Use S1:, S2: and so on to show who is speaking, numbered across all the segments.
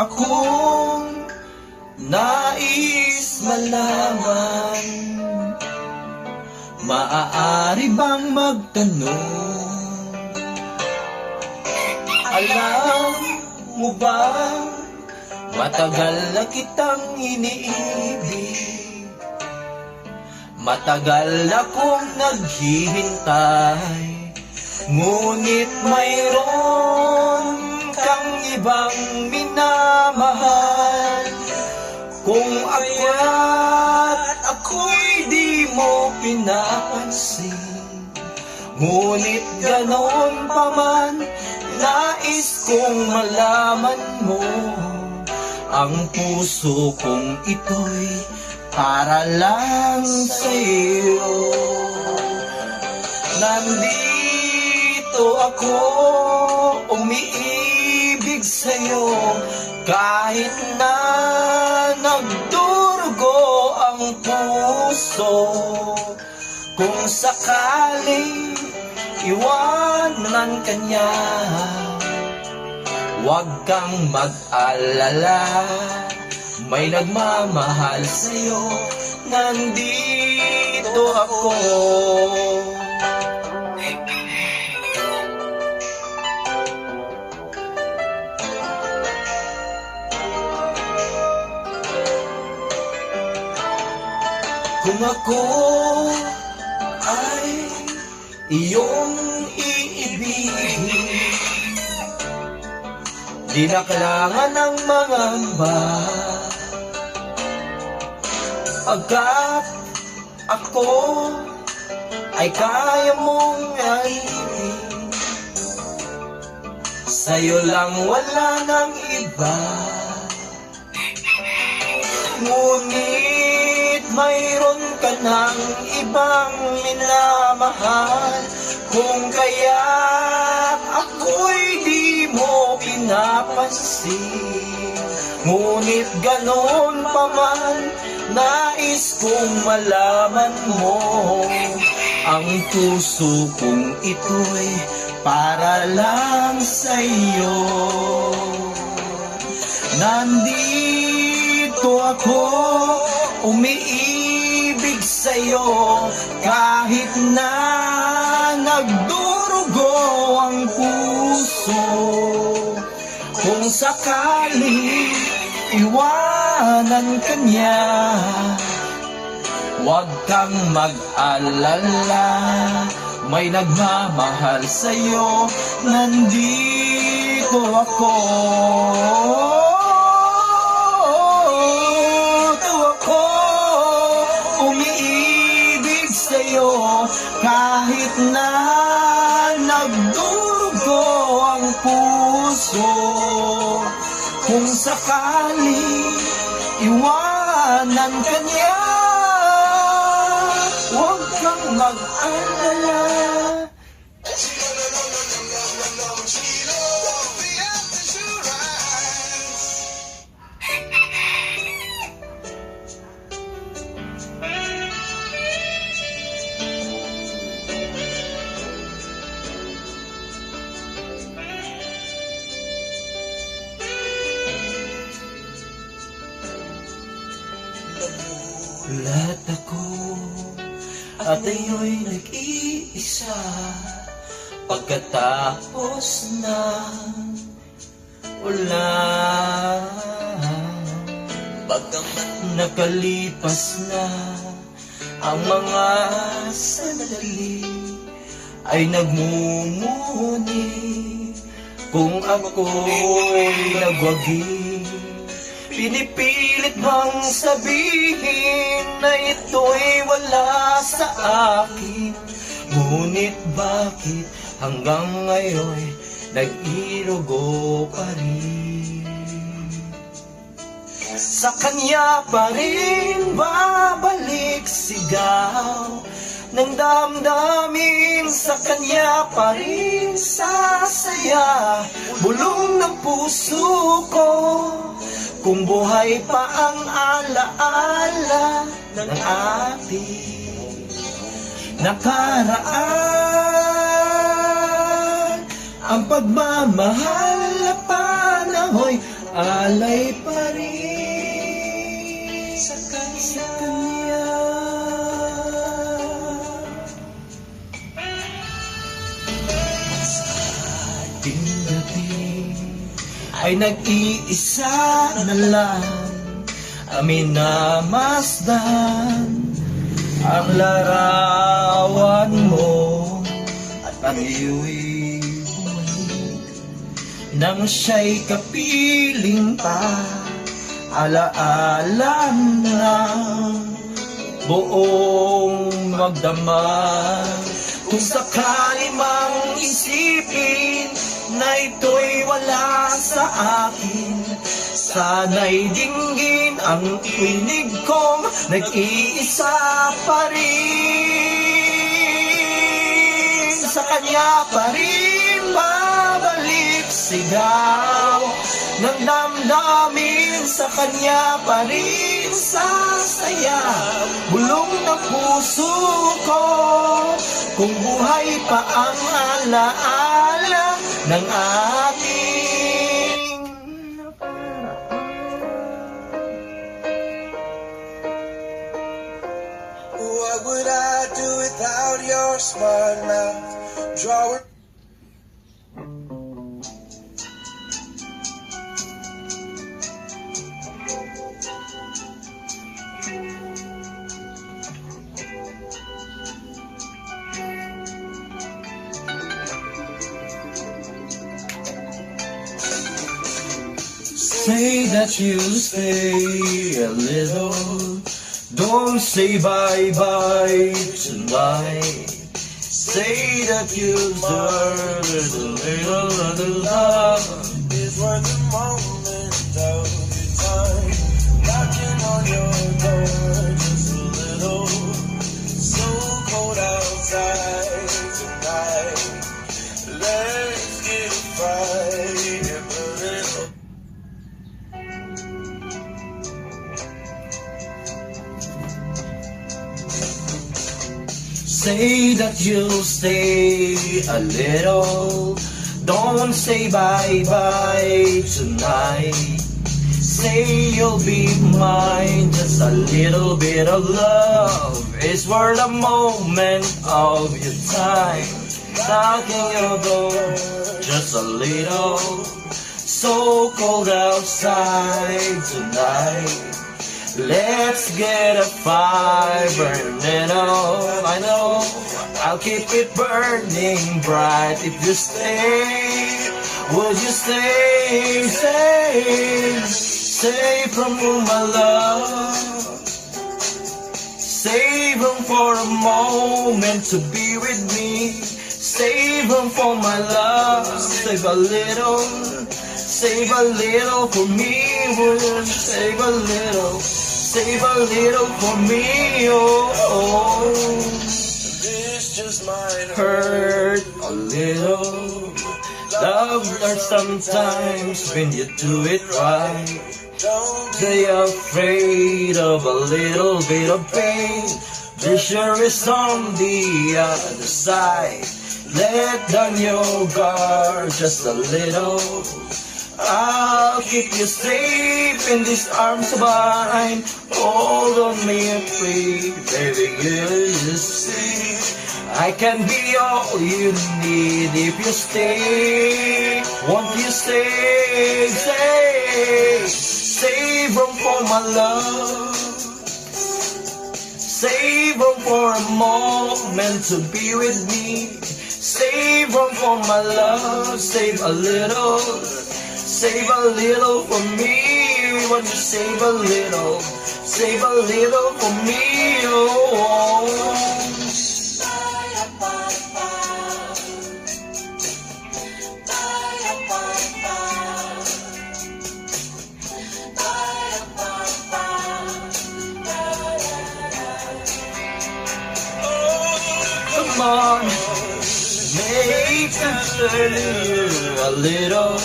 S1: akong nais malaman. Maaari bang magtanong? Alam mo ba, matagal na kitang iniibig. Matagal na kong naghihintay, ngunit mayroon kang ibang minamahal. Kung ako'y di mo pinapansin, ngunit ganon pa man, nais kong malaman mo. Ang puso kong ito'y para lang sa'yo. Nandito ako, umiibig sa'yo, kahit na nagdurugo ang puso. Kung sakaling iwanan ka niya, huwag kang mag-alala, may nagmamahal sa'yo. Nandito ako. Kung ako ay iyong iibigin, di na kailangan ng mangamba, pagkat ako ay kaya mong alipin. Sa'yo lang, wala nang iba. Ngunit mayroon ka ng ibang minamahal. Kung kaya't ako'y di mo pinapansin, ngunit ganon pa man, nais kong malaman mo. Ang puso kong ito'y para lang sa'yo. Nandito ako, umiibig sa'yo, kahit na nagdurugo ang puso. Kung sakali iwanan ka niya, huwag kang mag-alala, may nagmamahal sa'yo. Nandito ako. Umiibig sa'yo, kahit na nagdurugo ang puso. Kung sakali iwanan ka niya, huwag kang mag-alala. Lahat ako at ayo'y nag-iisa, pagkatapos ng ulan. Bagamat nakalipas na ang mga sandali, ay nagmumuni kung ako'y nagwagi. Pinipilit bang sabihin na ito'y wala sa akin, ngunit bakit hanggang ngayon nag-irugo pa rin? Sa kanya pa rin babalik sigaw ng damdamin, sa kanya pa rin sasaya bulong ng puso ko. Kung buhay pa ang alaala ng ating nakaraan, ang pagmamahal na panahoy alay pa rin sa kanya. Sa ating gabi ay nag-iisa na lang, amin na masdan ang larawan mo at pag-iwi bumalik nang siya'y kapiling pa, alaala ng buong magdamag. Kung sakali mang isipin na ito'y wala sa akin, sana'y dinggin ang tinig kong nag-iisa pa rin. Sa kanya pa rin babalik sigaw ng damdamin, sa kanya pa rin sasaya bulong na puso ko. Kung buhay pa ang alaala ng ating
S2: what would I do without your smart mouth? Draw it.
S1: Say that you stay a little, don't say bye-bye tonight. Say that you deserve a little love.
S2: It's worth the moment of your time. Knocking on your door just a little. So cold outside tonight. Let's get a fight a little.
S1: Say that you'll stay a little, don't say bye-bye tonight. Say you'll be mine, just a little bit of love is worth a moment of your time. Knocking your door, just a little, so cold outside tonight. Let's get a fire burning, oh, I know I'll keep it burning bright. If you stay, would you stay, stay from whom I love. Save them for a moment to be with me. Save them for my love. Save a little for me. Would you save a little for me, oh.
S2: This just might
S1: Hurt a little. Love hurts sometimes when you do it right.
S2: don't
S1: They are afraid of a little bit of pain. There sure is on the other side. Let down your guard just a little. I'll keep you safe in these arms of mine. Hold on me and free, baby, you see. I can be all you need if you stay. Won't you stay, save them for my love. Save them for a moment to be with me. Save them for my love. Save a little for me. Want to save a little for me, oh. Come on, make it a little.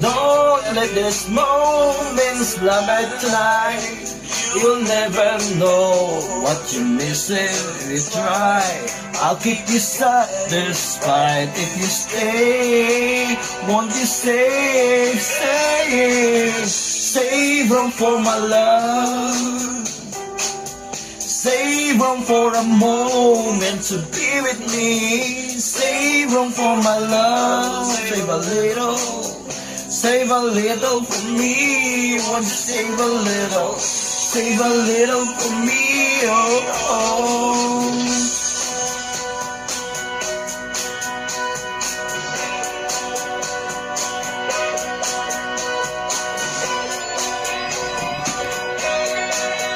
S1: Don't let this moment slide by tonight. You'll never know what you're missing if you try. I'll keep you satisfied if you stay. Won't you stay, stay? Save room for my love. Save room for a moment to be with me. Save room for my love. Save a little for me. Won't you save a little for me? Oh, oh.